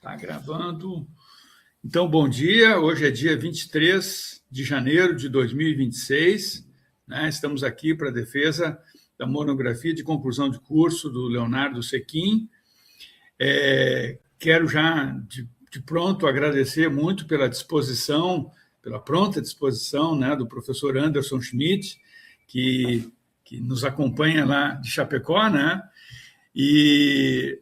Está gravando. Então, bom dia. Hoje é dia 23 de janeiro de 2026. Né? Estamos aqui para a defesa da monografia de conclusão de curso do Leonardo Sequin. Quero já, de pronto, agradecer muito pela disposição, pela pronta disposição, né, do professor Anderson Schmidt, que nos acompanha lá de Chapecó, né? E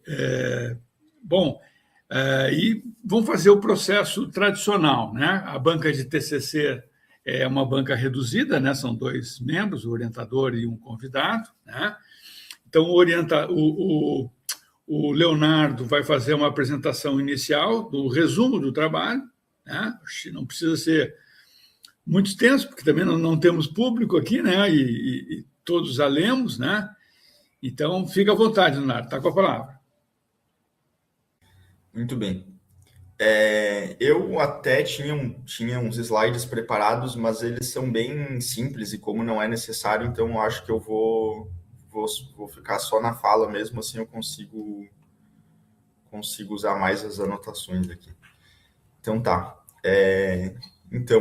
vamos fazer o processo tradicional, né? A banca de TCC é uma banca reduzida, né? São 2 membros, o orientador e um convidado, né? Então, o Leonardo vai fazer uma apresentação inicial do resumo do trabalho, né? Não precisa ser muito extenso, porque também não temos público aqui, né? E todos a lemos, né? Então, fica à vontade, Leonardo, está com a palavra. Muito bem. Eu até tinha uns slides preparados, mas eles são bem simples e como não é necessário, então eu acho que eu vou ficar só na fala mesmo, assim eu consigo usar mais as anotações aqui. Então tá. Então,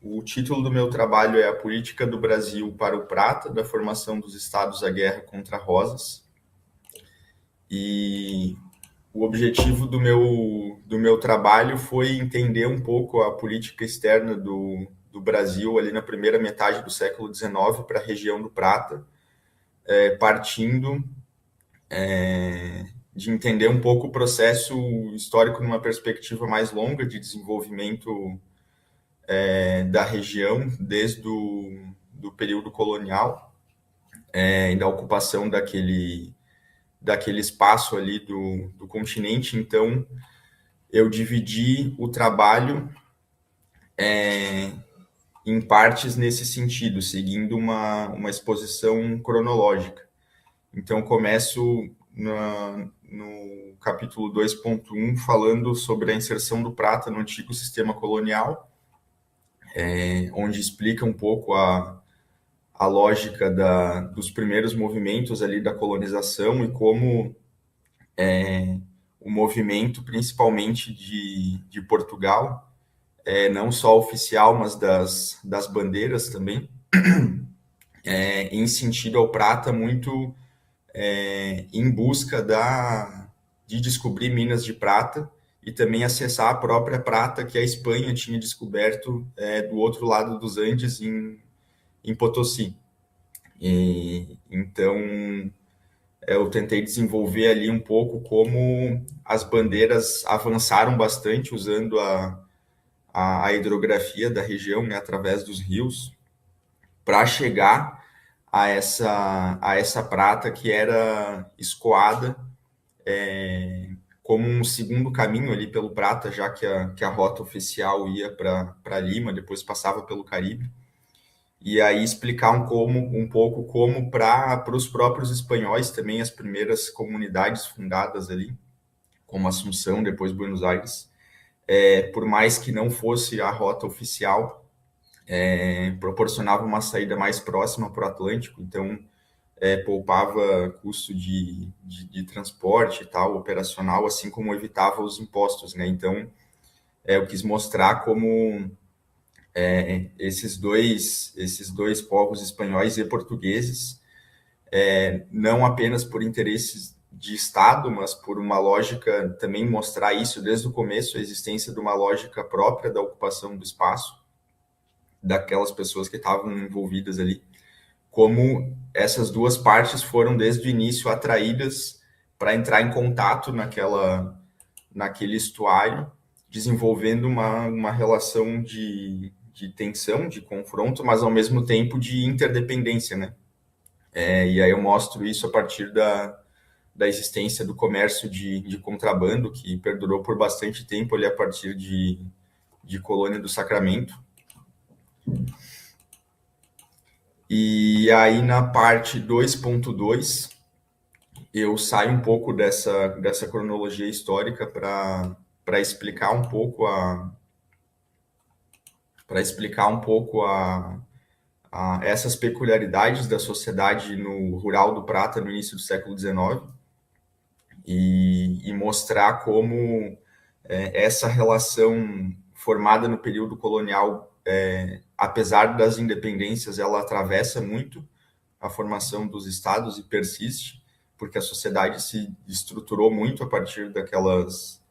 o título do meu trabalho é A Política do Brasil para o Prata, da formação dos estados à guerra contra Rosas. E o objetivo do meu trabalho foi entender um pouco a política externa do Brasil ali na primeira metade do século XIX para a região do Prata, partindo de entender um pouco o processo histórico numa perspectiva mais longa de desenvolvimento da região, desde do período colonial e da ocupação daquele espaço ali do continente. Então, eu dividi o trabalho em partes nesse sentido, seguindo uma exposição cronológica. Então, começo no capítulo 2.1, falando sobre a inserção do prata no antigo sistema colonial, onde explica um pouco a lógica dos primeiros movimentos ali da colonização e como o movimento, principalmente de Portugal, não só oficial, mas das bandeiras também, em sentido ao prata, muito em busca de descobrir minas de prata e também acessar a própria prata que a Espanha tinha descoberto do outro lado dos Andes, em Potosí. Então, eu tentei desenvolver ali um pouco como as bandeiras avançaram bastante usando a hidrografia da região, né, através dos rios, para chegar a essa prata que era escoada como um segundo caminho ali pelo Prata, já que a rota oficial ia para Lima, depois passava pelo Caribe. E aí explicar um pouco como para os próprios espanhóis também, as primeiras comunidades fundadas ali, como Assunção, depois Buenos Aires, por mais que não fosse a rota oficial, proporcionava uma saída mais próxima para o Atlântico, então poupava custo de transporte e tal, operacional, assim como evitava os impostos, né? Então, eu quis mostrar como esses dois povos, espanhóis e portugueses, não apenas por interesses de Estado, mas por uma lógica, também mostrar isso desde o começo, a existência de uma lógica própria da ocupação do espaço, daquelas pessoas que estavam envolvidas ali, como essas duas partes foram desde o início atraídas para entrar em contato naquele estuário, desenvolvendo uma relação de tensão, de confronto, mas ao mesmo tempo de interdependência, né? E aí eu mostro isso a partir da existência do comércio de contrabando, que perdurou por bastante tempo ali a partir de Colônia do Sacramento. E aí na parte 2.2, eu saio um pouco dessa cronologia histórica para explicar um pouco essas peculiaridades da sociedade rural do Prata no início do século XIX e mostrar como essa relação formada no período colonial, apesar das independências, ela atravessa muito a formação dos estados e persiste, porque a sociedade se estruturou muito a partir daquelas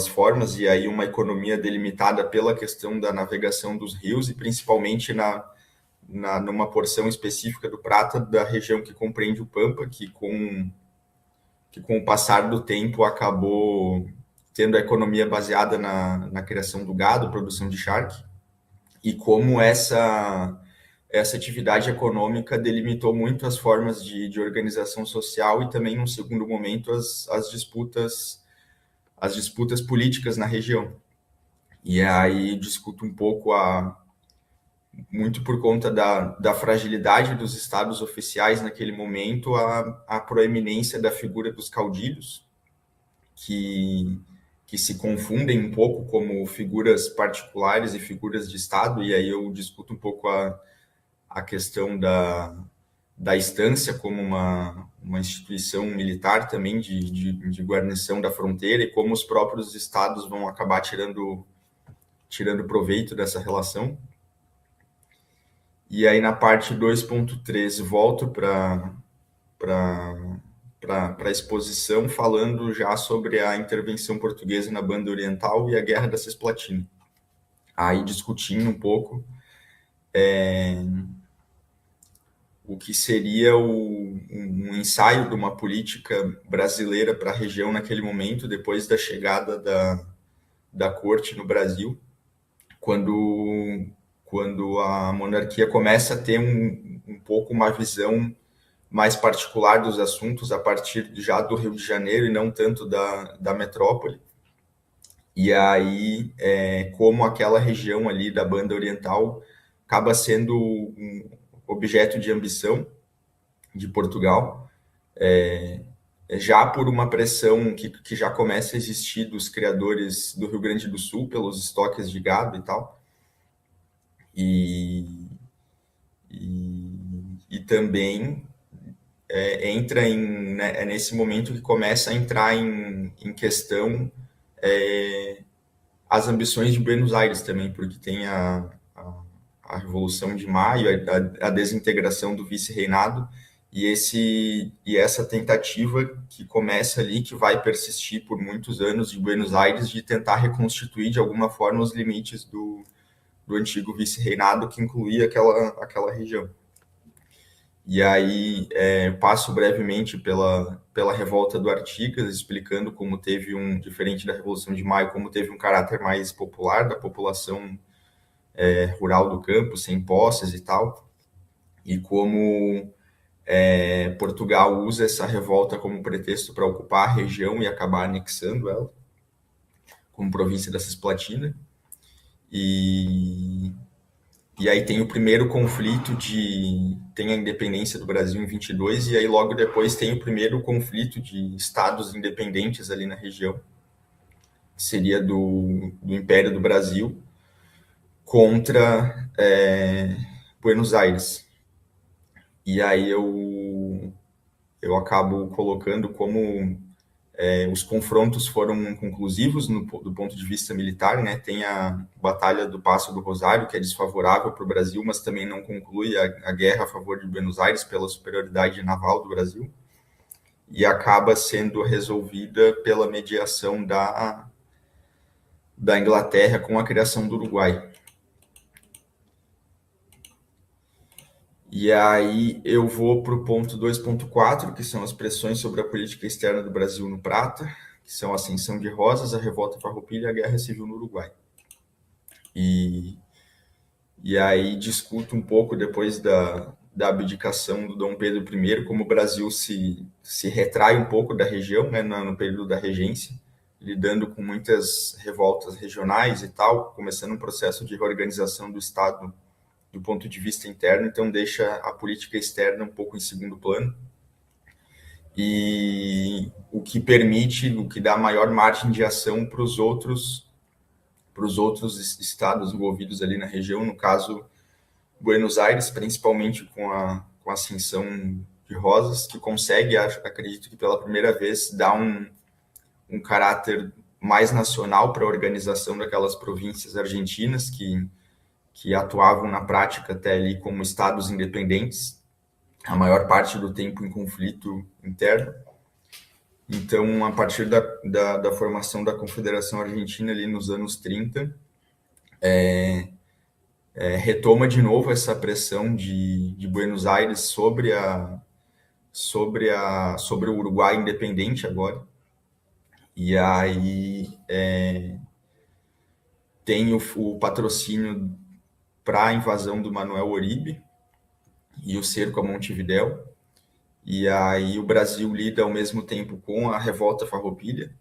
formas, e aí uma economia delimitada pela questão da navegação dos rios, e principalmente numa porção específica do Prata, da região que compreende o Pampa, que com o passar do tempo acabou tendo a economia baseada na criação do gado, produção de charque, e como essa atividade econômica delimitou muito as formas de organização social e também, num segundo momento, as disputas políticas na região. E aí discuto um pouco muito por conta da fragilidade dos estados oficiais naquele momento, a proeminência da figura dos caudilhos, que se confundem um pouco como figuras particulares e figuras de Estado, e aí eu discuto um pouco a questão da estância como uma instituição militar também de guarnição da fronteira, e como os próprios estados vão acabar tirando proveito dessa relação. E aí na parte 2.3 volto para a exposição, falando já sobre a intervenção portuguesa na Banda Oriental e a Guerra da Cisplatina. Aí discutindo um pouco o que seria um ensaio de uma política brasileira para a região naquele momento, depois da chegada da corte no Brasil, quando a monarquia começa a ter um pouco uma visão mais particular dos assuntos a partir já do Rio de Janeiro e não tanto da metrópole. E aí, como aquela região ali da Banda Oriental acaba sendo um objeto de ambição de Portugal, já por uma pressão que já começa a existir dos criadores do Rio Grande do Sul pelos estoques de gado e tal. E também entra nesse momento que começa a entrar em questão as ambições de Buenos Aires também, porque tem a Revolução de Maio, a desintegração do vice-reinado, e essa tentativa que começa ali, que vai persistir por muitos anos de Buenos Aires, de tentar reconstituir de alguma forma os limites do antigo vice-reinado que incluía aquela região. E aí passo brevemente pela revolta do Artigas, explicando como teve diferente da Revolução de Maio, como teve um caráter mais popular da população rural do campo, sem posses e tal, e como Portugal usa essa revolta como pretexto para ocupar a região e acabar anexando ela, como província da Cisplatina. E aí tem o primeiro conflito tem a independência do Brasil em 22, e aí logo depois tem o primeiro conflito de estados independentes ali na região, que seria do Império do Brasil contra Buenos Aires. E aí eu acabo colocando como os confrontos foram conclusivos do ponto de vista militar, né? Tem a Batalha do Passo do Rosário, que é desfavorável para o Brasil, mas também não conclui a guerra a favor de Buenos Aires pela superioridade naval do Brasil, e acaba sendo resolvida pela mediação da Inglaterra com a criação do Uruguai. E aí eu vou para o ponto 2.4, que são as pressões sobre a política externa do Brasil no Prata, que são a Ascensão de Rosas, a Revolta Farroupilha e a Guerra Civil no Uruguai. E aí discuto um pouco depois da abdicação do Dom Pedro I, como o Brasil se retrai um pouco da região, né, no período da regência, lidando com muitas revoltas regionais e tal, começando um processo de reorganização do Estado do ponto de vista interno, então deixa a política externa um pouco em segundo plano, e o que dá maior margem de ação para os outros estados envolvidos ali na região, no caso Buenos Aires, principalmente com a ascensão de Rosas, que consegue, acredito que pela primeira vez, dar um caráter mais nacional para a organização daquelas províncias argentinas que atuavam na prática até ali como estados independentes, a maior parte do tempo em conflito interno. Então, a partir da formação da Confederação Argentina ali nos anos 30, retoma de novo essa pressão de Buenos Aires sobre o Uruguai independente agora. E aí tem o patrocínio para a invasão do Manuel Oribe e o cerco a Montevidéu. E aí o Brasil lida ao mesmo tempo com a revolta farroupilha,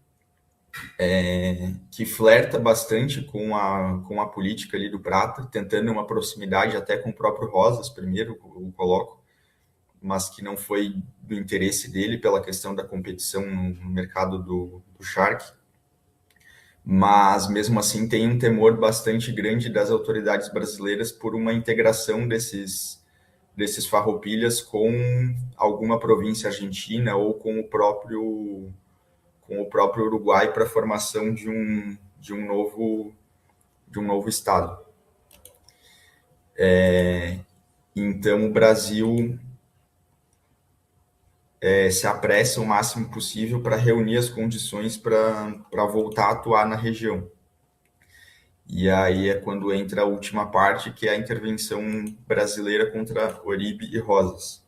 que flerta bastante com a política ali do Prata, tentando uma proximidade até com o próprio Rosas, primeiro eu coloco, mas que não foi do interesse dele pela questão da competição no mercado do Shark. Mas, mesmo assim, tem um temor bastante grande das autoridades brasileiras por uma integração desses farroupilhas com alguma província argentina ou com o próprio Uruguai para a formação de um novo estado. Então, o Brasil se apressa o máximo possível para reunir as condições para voltar a atuar na região. E aí é quando entra a última parte, que é a intervenção brasileira contra Oribe e Rosas.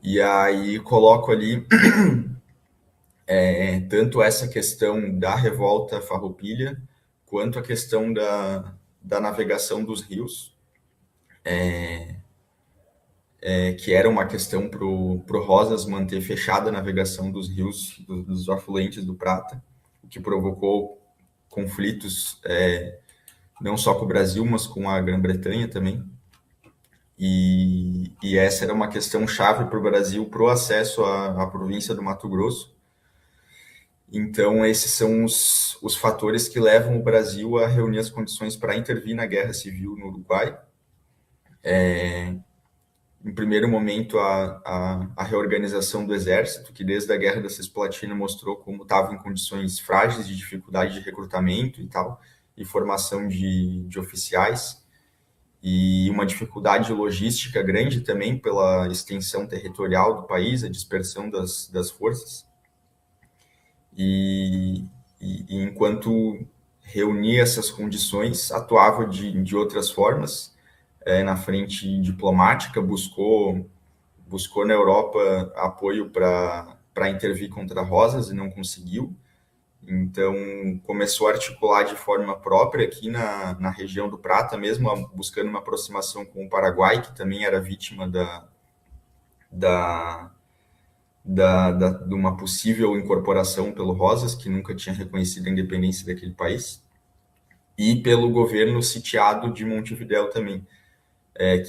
E aí coloco ali tanto essa questão da revolta farroupilha, quanto a questão da navegação dos rios, que era uma questão para o Rosas manter fechada a navegação dos rios, dos afluentes do Prata, o que provocou conflitos não só com o Brasil, mas com a Grã-Bretanha também. E essa era uma questão chave para o Brasil, para o acesso à província do Mato Grosso. Então, esses são os fatores que levam o Brasil a reunir as condições para intervir na guerra civil no Uruguai. Em primeiro momento, a reorganização do exército, que desde a Guerra da Cisplatina mostrou como estava em condições frágeis de dificuldade de recrutamento e tal, e formação de oficiais, e uma dificuldade logística grande também pela extensão territorial do país, a dispersão das forças. E enquanto reunia essas condições, atuava de outras formas, na frente diplomática, buscou na Europa apoio para intervir contra Rosas e não conseguiu. Então, começou a articular de forma própria aqui na região do Prata mesmo, buscando uma aproximação com o Paraguai, que também era vítima de uma possível incorporação pelo Rosas, que nunca tinha reconhecido a independência daquele país, e pelo governo sitiado de Montevidéu também,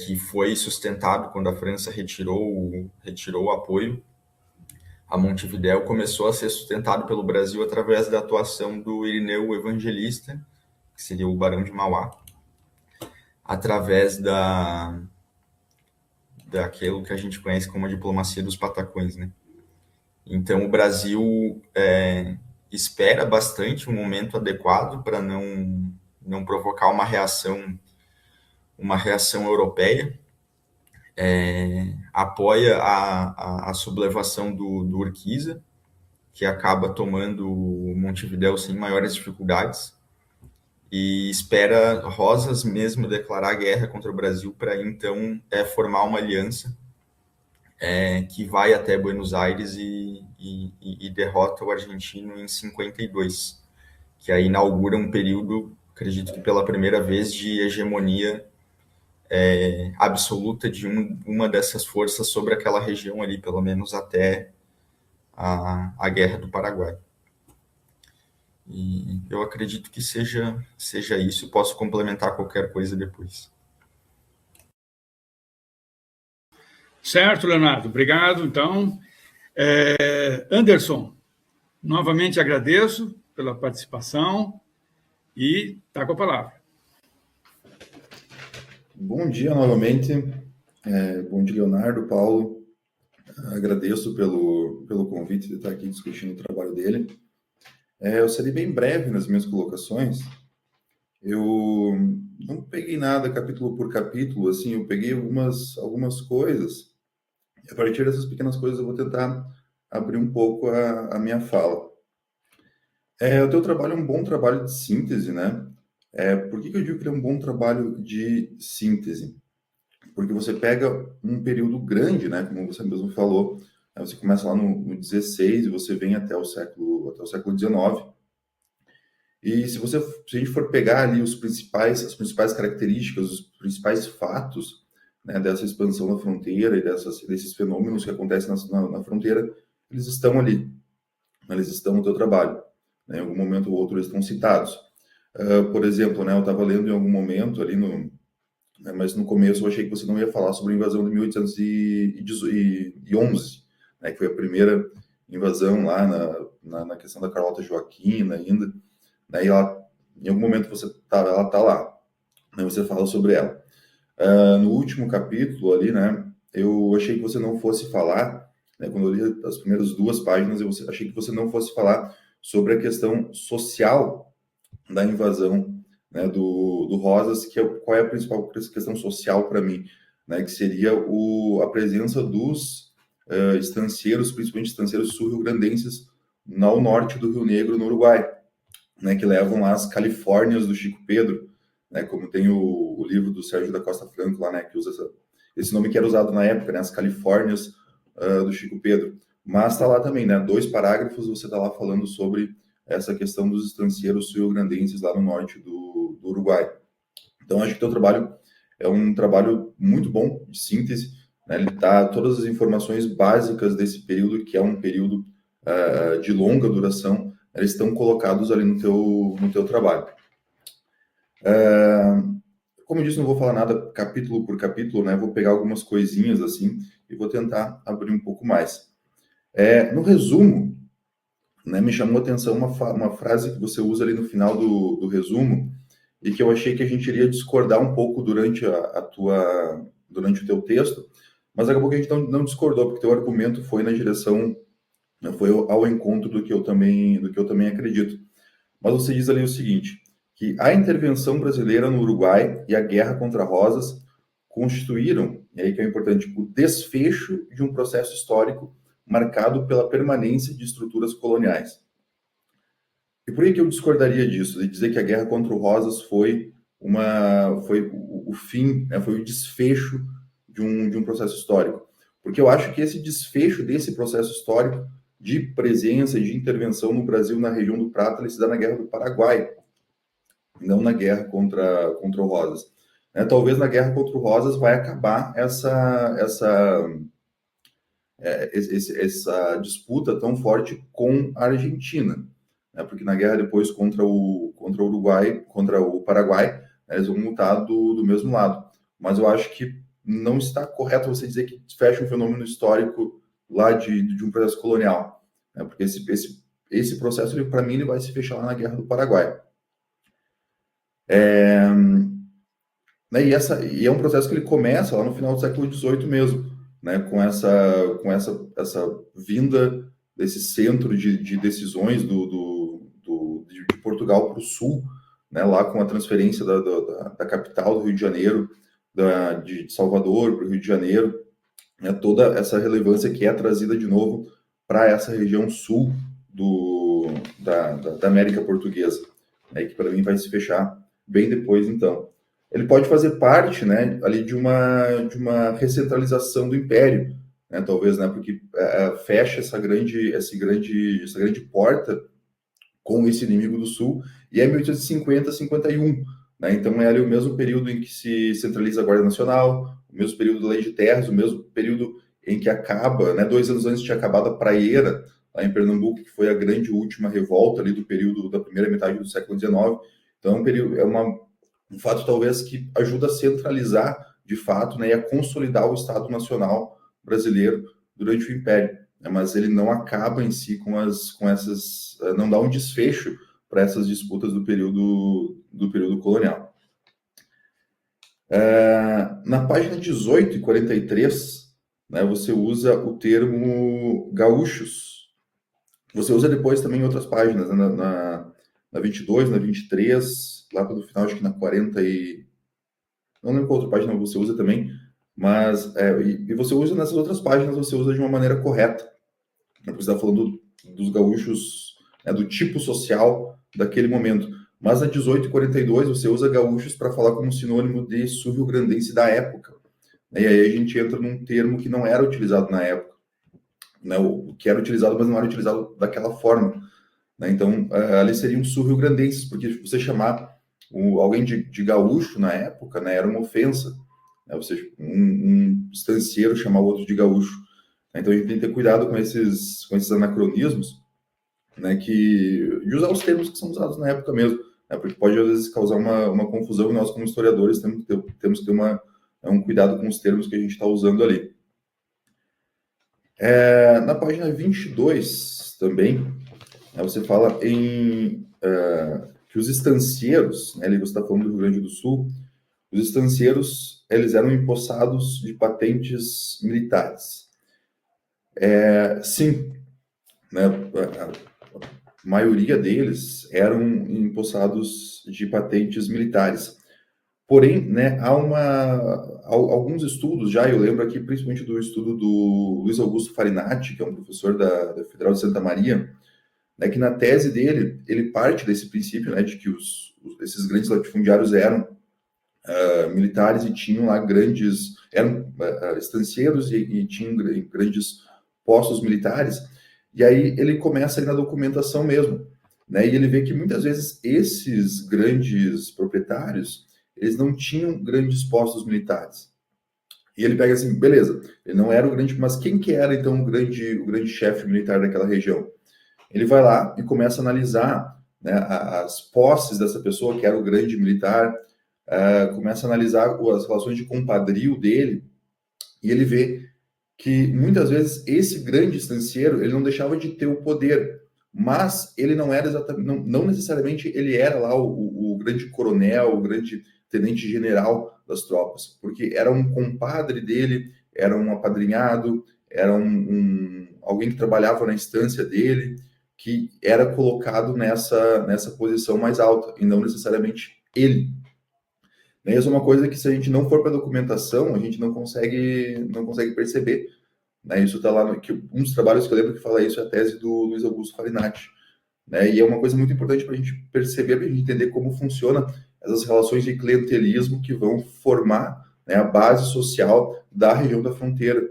que foi sustentado quando a França retirou o apoio a Montevidéu, começou a ser sustentado pelo Brasil através da atuação do Irineu Evangelista, que seria o Barão de Mauá, através daquilo que a gente conhece como a diplomacia dos patacões, né? Então, o Brasil espera bastante um momento adequado para não provocar uma reação europeia, apoia a sublevação do Urquiza, que acaba tomando Montevidéu sem maiores dificuldades, e espera Rosas mesmo declarar guerra contra o Brasil para então formar uma aliança que vai até Buenos Aires e derrota o argentino em 52, que aí inaugura um período, acredito que pela primeira vez, de hegemonia absoluta de uma dessas forças sobre aquela região ali, pelo menos até a Guerra do Paraguai. E eu acredito que seja isso, posso complementar qualquer coisa depois. Certo, Leonardo, obrigado. Então, Anderson, novamente agradeço pela participação e está com a palavra. Bom dia novamente. Bom dia, Leonardo, Paulo. Agradeço pelo convite de estar aqui discutindo o trabalho dele. Eu serei bem breve nas minhas colocações. Eu não peguei nada capítulo por capítulo, assim, eu peguei algumas coisas, e a partir dessas pequenas coisas eu vou tentar abrir um pouco a minha fala. O teu trabalho é um bom trabalho de síntese, né? Por que eu digo que ele é um bom trabalho de síntese? Porque você pega um período grande, né, como você mesmo falou, né, você começa lá no 16 e você vem até o século 19. E se a gente for pegar ali as principais características, os principais fatos, né, dessa expansão da fronteira e desses fenômenos que acontecem na fronteira, eles estão ali, eles estão no teu trabalho, né, em algum momento ou outro eles estão citados. Por exemplo, né, eu estava lendo em algum momento ali mas no começo eu achei que você não ia falar sobre a invasão de 1811, né, que foi a primeira invasão lá na questão da Carlota Joaquina ainda, né, e ela, em algum momento ela tá lá, né, você fala sobre ela. No último capítulo ali, né, eu achei que você não fosse falar, né, quando eu li as primeiras 2 páginas, achei que você não fosse falar sobre a questão social da invasão, né, do Rosas, qual é a principal questão social para mim, né, que seria a presença dos estancieiros, principalmente estancieiros sul-rio-grandenses, ao norte do Rio Negro, no Uruguai, né, que levam lá as Califórnias do Chico Pedro, né, como tem o livro do Sérgio da Costa Franco lá, né, que usa esse nome que era usado na época, né, as Califórnias do Chico Pedro. Mas está lá também, né, 2 parágrafos, você está lá falando sobre essa questão dos estancieiros sul-grandenses lá no norte do Uruguai. Então, acho que o teu trabalho é um trabalho muito bom de síntese, né, ele dá todas as informações básicas desse período, que é um período de longa duração, eles estão colocados ali no teu trabalho. Como eu disse, não vou falar nada capítulo por capítulo, né? Vou pegar algumas coisinhas assim e vou tentar abrir um pouco mais. No resumo, né, me chamou a atenção uma frase que você usa ali no final do resumo e que eu achei que a gente iria discordar um pouco durante durante o teu texto, mas acabou que a gente não discordou, porque teu argumento foi na direção, foi ao encontro do que eu também acredito. Mas você diz ali o seguinte, que a intervenção brasileira no Uruguai e a guerra contra Rosas constituíram, e aí que é importante, o desfecho de um processo histórico marcado pela permanência de estruturas coloniais. E por que eu discordaria disso, de dizer que a guerra contra o Rosas foi o fim, né, foi o desfecho de um processo histórico? Porque eu acho que esse desfecho desse processo histórico de presença e de intervenção no Brasil, na região do Prata, ele se dá na Guerra do Paraguai, não na guerra contra o Rosas. Talvez na guerra contra o Rosas vai acabar essa disputa tão forte com a Argentina, né? Porque na guerra depois contra o Uruguai, contra o Paraguai, né, eles vão lutar do mesmo lado. Mas eu acho que não está correto você dizer que fecha um fenômeno histórico lá de um processo colonial, né? Porque esse processo, para mim, ele vai se fechar lá na Guerra do Paraguai. Né, e é um processo que ele começa lá no final do século XVIII mesmo, né, com essa vinda desse centro de decisões de Portugal para o sul, né, lá com a transferência da capital do Rio de Janeiro, de Salvador para o Rio de Janeiro, né, toda essa relevância que é trazida de novo para essa região sul da América Portuguesa, né, que para mim vai se fechar bem depois, então. Ele pode fazer parte, né, ali de uma recentralização do império, né, talvez, né, porque fecha essa grande porta com esse inimigo do sul, e é 1850, 51, né, então é ali o mesmo período em que se centraliza a Guarda Nacional, o mesmo período da Lei de Terras, o mesmo período em que acaba, né, 2 anos antes tinha acabado a Praieira, lá em Pernambuco, que foi a grande última revolta ali do período da primeira metade do século XIX. Então um fato talvez que ajuda a centralizar de fato, né, e a consolidar o Estado Nacional brasileiro durante o Império, né, mas ele não acaba em si com essas, não dá um desfecho para essas disputas do período colonial. Na página 18 e 43, né, você usa o termo gaúchos. Você usa depois também em outras páginas, né, na 22, na 23, lá pelo final, acho que na 40 e... Não lembro qual outra página você usa também, mas e você usa nessas outras páginas, você usa de uma maneira correta. Você está falando dos gaúchos, né, do tipo social daquele momento. Mas na 18 e 42 você usa gaúchos para falar como sinônimo de sul-rio-grandense da época. E aí a gente entra num termo que não era utilizado na época, né, o que era utilizado, mas não era utilizado daquela forma. Né? Então, ali seriam sul-rio-grandenses, porque você chamar alguém de gaúcho na época, né, era uma ofensa. Né? Ou seja, um estancieiro chamar o outro de gaúcho. Então a gente tem que ter cuidado com esses anacronismos, né, de usar os termos que são usados na época mesmo, né, porque pode às vezes causar uma confusão, e nós como historiadores temos que ter um cuidado com os termos que a gente está usando ali. Na página 22 também, né, você fala que os estancieiros, né, ali você está falando do Rio Grande do Sul, os estancieiros eles eram empossados de patentes militares. Sim, né, a maioria deles eram empossados de patentes militares. Porém, né, há alguns estudos já, eu lembro aqui principalmente do estudo do Luiz Augusto Farinati, que é um professor da Federal de Santa Maria, né, que na tese dele, ele parte desse princípio, né, de que esses grandes latifundiários eram militares e tinham lá eram estancieiros e tinham grandes postos militares, e aí ele começa ali na documentação mesmo, né, e ele vê que muitas vezes esses grandes proprietários, eles não tinham grandes postos militares. E ele pega assim, beleza, ele não era o grande, mas quem que era então o grande chefe militar daquela região? Ele vai lá e começa a analisar, né, as posses dessa pessoa, que era o grande militar, começa a analisar as relações de compadrio dele, e ele vê que muitas vezes esse grande estancieiro, ele não deixava de ter o poder, mas ele não era exatamente, não necessariamente ele era lá o grande coronel, o grande tenente-general das tropas, porque era um compadre dele, era um apadrinhado, era alguém que trabalhava na instância dele, que era colocado nessa posição mais alta, e não necessariamente ele. E isso é uma coisa que, se a gente não for para a documentação, a gente não consegue perceber. Né? Isso está lá, um dos trabalhos que eu lembro que fala isso é a tese do Luiz Augusto Farinati. Né? E é uma coisa muito importante para a gente perceber, para a gente entender como funciona essas relações de clientelismo que vão formar, né, a base social da região da fronteira,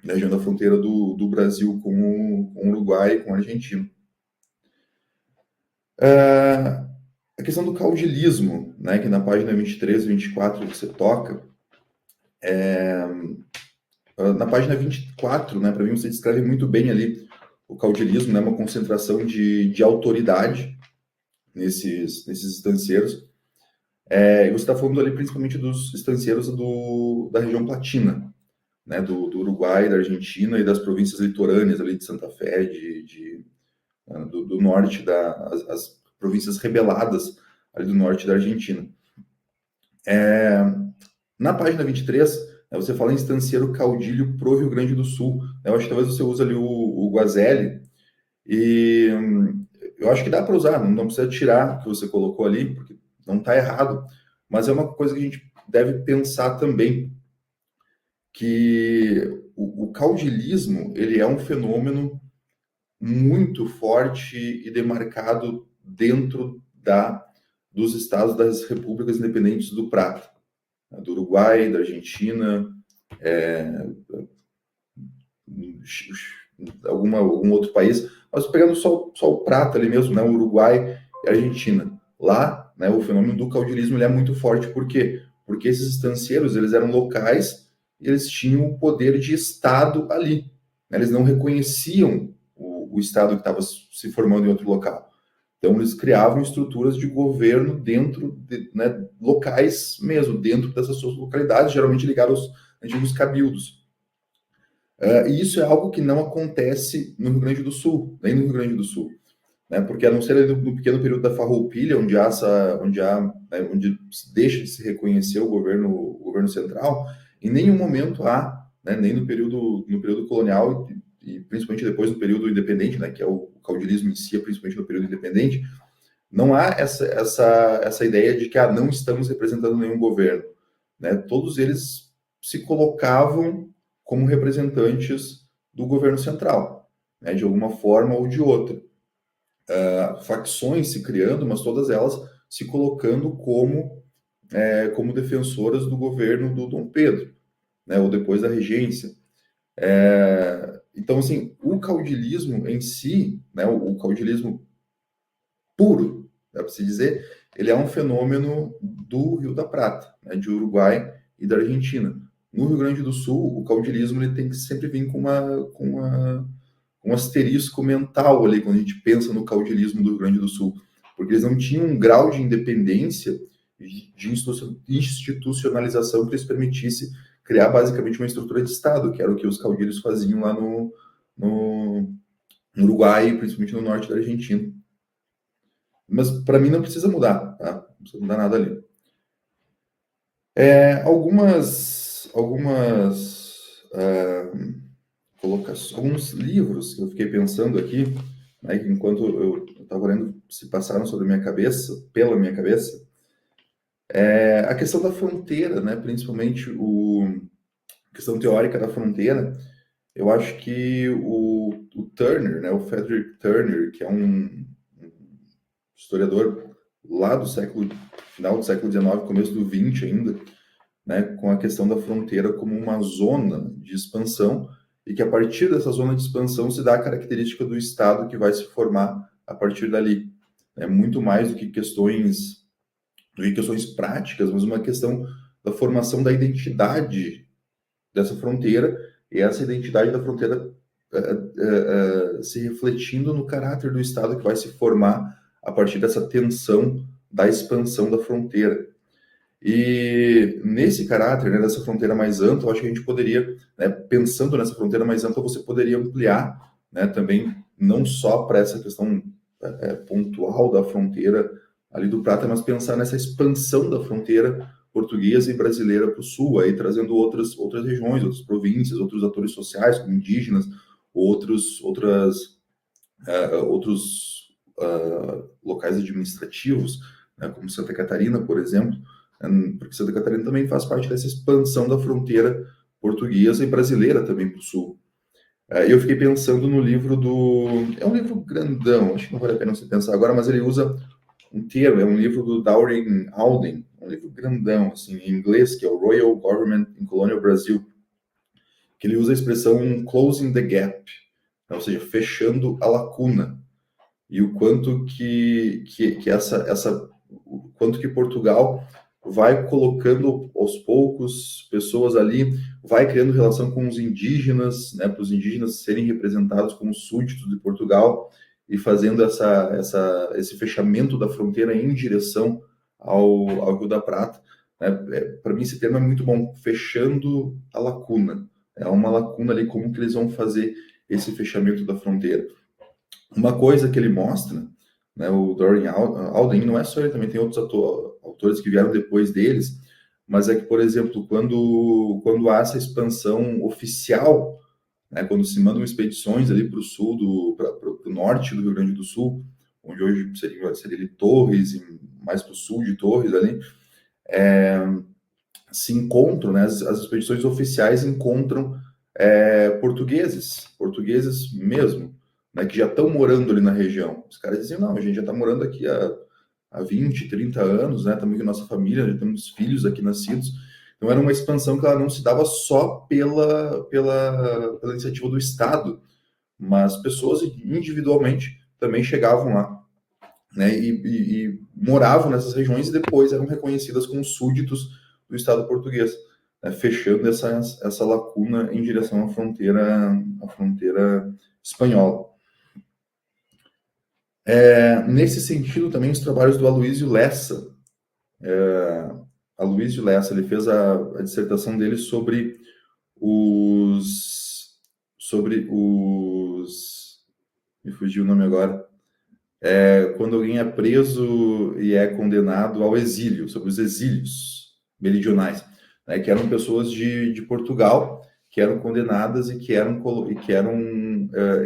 do Brasil com o Uruguai e com a Argentina. A questão do caudilismo, né, que na página 23 e 24 você toca, na página 24, né, para mim você descreve muito bem ali o caudilismo, né, uma concentração de autoridade nesses estancieiros. E você está falando ali principalmente dos estancieiros da região platina, né, do Uruguai, da Argentina e das províncias litorâneas ali de Santa Fé, do norte, as províncias rebeladas ali do norte da Argentina. Na página 23, né, você fala em estancieiro caudilho pro Rio Grande do Sul. Eu acho que talvez você use ali o Guazelli, e eu acho que dá para usar, não precisa tirar o que você colocou ali, porque não está errado, mas é uma coisa que a gente deve pensar também, que o caudilismo, ele é um fenômeno muito forte e demarcado dentro dos estados das repúblicas independentes do Prata, do Uruguai, da Argentina, algum outro país, mas pegando só o Prata ali mesmo, né, o Uruguai e a Argentina. Lá, né, o fenômeno do caudilismo ele é muito forte. Por quê? Porque esses estancieiros, eles eram locais e eles tinham o poder de Estado ali. Né? Eles não reconheciam o Estado que estava se formando em outro local. Então, eles criavam estruturas de governo dentro, né, locais mesmo, dentro dessas suas localidades, geralmente ligadas aos antigos cabildos. E isso é algo que não acontece no Rio Grande do Sul, nem no Rio Grande do Sul. Né, porque a não ser no pequeno período da Farroupilha, onde deixa de se reconhecer o governo central, em nenhum momento há né, nem no período colonial e principalmente depois no período independente, né, que é o caudilismo em si, principalmente no período independente, não há essa ideia de que não estamos representando nenhum governo, né? Todos eles se colocavam como representantes do governo central, né, de alguma forma ou de outra. Facções se criando, mas todas elas se colocando como defensoras do governo do Dom Pedro, né, ou depois da regência. Então, assim, o caudilismo em si, né, o caudilismo puro, dá para se dizer, ele é um fenômeno do Rio da Prata, né, de Uruguai e da Argentina. No Rio Grande do Sul, o caudilismo ele tem que sempre vir com um asterisco mental ali, quando a gente pensa no caudilismo do Rio Grande do Sul, porque eles não tinham um grau de independência, de institucionalização que lhes permitisse criar basicamente uma estrutura de Estado, que era o que os caudilhos faziam lá no Uruguai, principalmente no norte da Argentina. Mas para mim não precisa mudar, tá? Não precisa mudar nada ali. Alguns livros que eu fiquei pensando aqui, né, que enquanto eu estava lendo, se passaram pela minha cabeça, a questão da fronteira, né, principalmente a questão teórica da fronteira. Eu acho que o Turner, né, o Frederick Turner, que é um historiador lá do final do século XIX, começo do XX ainda, né, com a questão da fronteira como uma zona de expansão, e que a partir dessa zona de expansão se dá a característica do Estado que vai se formar a partir dali. É muito mais do que questões práticas, mas uma questão da formação da identidade dessa fronteira, e essa identidade da fronteira se refletindo no caráter do Estado que vai se formar a partir dessa tensão da expansão da fronteira. E nesse caráter, né, dessa fronteira mais ampla, eu acho que a gente poderia, né, pensando nessa fronteira mais ampla, você poderia ampliar, né, também, não só para essa questão pontual da fronteira ali do Prata, mas pensar nessa expansão da fronteira portuguesa e brasileira para o sul, aí trazendo outras regiões, outras províncias, outros atores sociais, como indígenas, outros locais administrativos, né, como Santa Catarina, por exemplo, porque Santa Catarina também faz parte dessa expansão da fronteira portuguesa e brasileira também para o sul. Eu fiquei pensando no livro é um livro grandão, acho que não vale a pena você pensar agora, mas ele usa um termo, é um livro do Dowring Alden, um livro grandão, assim, em inglês, que é o Royal Government in Colonial Brazil, que ele usa a expressão closing the gap, ou seja, fechando a lacuna, e o quanto que o quanto que Portugal vai colocando aos poucos pessoas ali, vai criando relação com os indígenas, né, para os indígenas serem representados como súditos de Portugal, e fazendo esse fechamento da fronteira em direção ao Rio da Prata. Né? Para mim esse termo é muito bom, fechando a lacuna. É uma lacuna ali, como que eles vão fazer esse fechamento da fronteira. Uma coisa que ele mostra, né, o Dowring Alden, não é só ele, também tem outros autores que vieram depois deles, mas é que, por exemplo, quando há essa expansão oficial, né, quando se mandam expedições ali para o sul, para o norte do Rio Grande do Sul, onde hoje seria ali Torres, e mais para o sul de Torres ali, se encontram, né, as expedições oficiais encontram portugueses mesmo, né, que já estão morando ali na região. Os caras diziam, não, a gente já está morando aqui há 20, 30 anos, né, também com a nossa família, já temos filhos aqui nascidos. Então era uma expansão que ela não se dava só pela iniciativa do Estado, mas pessoas individualmente também chegavam lá, né, e moravam nessas regiões e depois eram reconhecidas como súditos do Estado português, né, fechando essa lacuna em direção à fronteira espanhola. Nesse sentido, também os trabalhos do Aloysio Lessa. Aloysio Lessa, ele fez a dissertação dele sobre os... Me fugiu o nome agora. Quando alguém é preso e é condenado ao exílio, sobre os exílios meridionais, né, que eram pessoas de Portugal que eram condenadas e que eram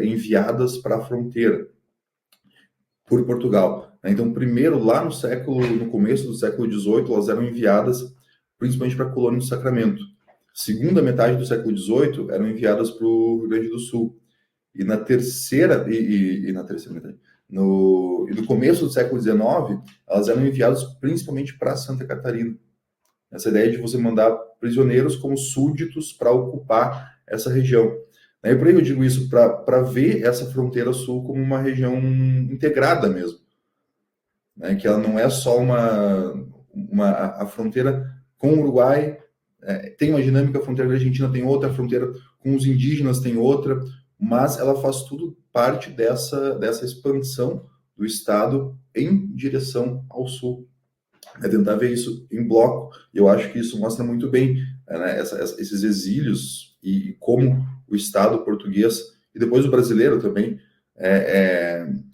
enviadas para a fronteira por Portugal. Então, primeiro, lá no começo do século XVIII, elas eram enviadas principalmente para a colônia do Sacramento. Segunda metade do século XVIII, eram enviadas para o Rio Grande do Sul. E na terceira metade, no começo do século XIX, elas eram enviadas principalmente para Santa Catarina. Essa ideia de você mandar prisioneiros como súditos para ocupar essa região. E por aí eu digo isso, para ver essa fronteira sul como uma região integrada mesmo. Né? Que ela não é só a fronteira com o Uruguai, tem uma dinâmica, a fronteira da Argentina tem outra, a fronteira com os indígenas tem outra, mas ela faz tudo parte dessa expansão do Estado em direção ao sul. É tentar ver isso em bloco, e eu acho que isso mostra muito bem, né, esses exílios e como o Estado português, e depois o brasileiro também,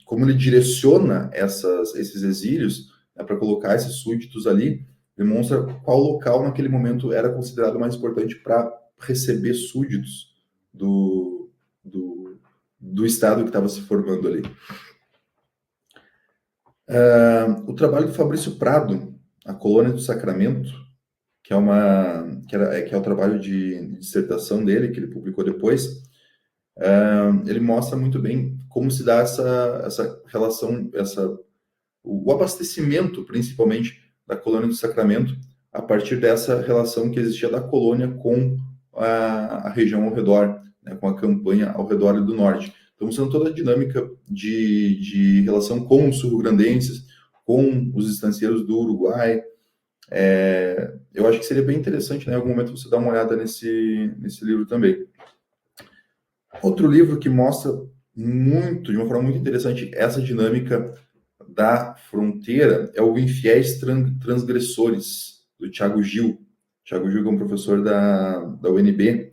como ele direciona esses exílios, né, para colocar esses súditos ali, demonstra qual local naquele momento era considerado mais importante para receber súditos do Estado que estava se formando ali. O trabalho do Fabrício Prado, A Colônia do Sacramento, que é o trabalho de dissertação dele, que ele publicou depois, ele mostra muito bem como se dá essa relação, o abastecimento, principalmente, da Colônia do Sacramento, a partir dessa relação que existia da colônia com a região ao redor, né, com a campanha ao redor do norte. Então, mostrando toda a dinâmica de relação com os sul-grandenses, com os estancieiros do Uruguai. Eu acho que seria bem interessante, né, em algum momento, você dar uma olhada nesse livro também. Outro livro que mostra de uma forma muito interessante, essa dinâmica da fronteira é o Infiéis Transgressores, do Thiago Gil. Thiago Gil é um professor da UNB,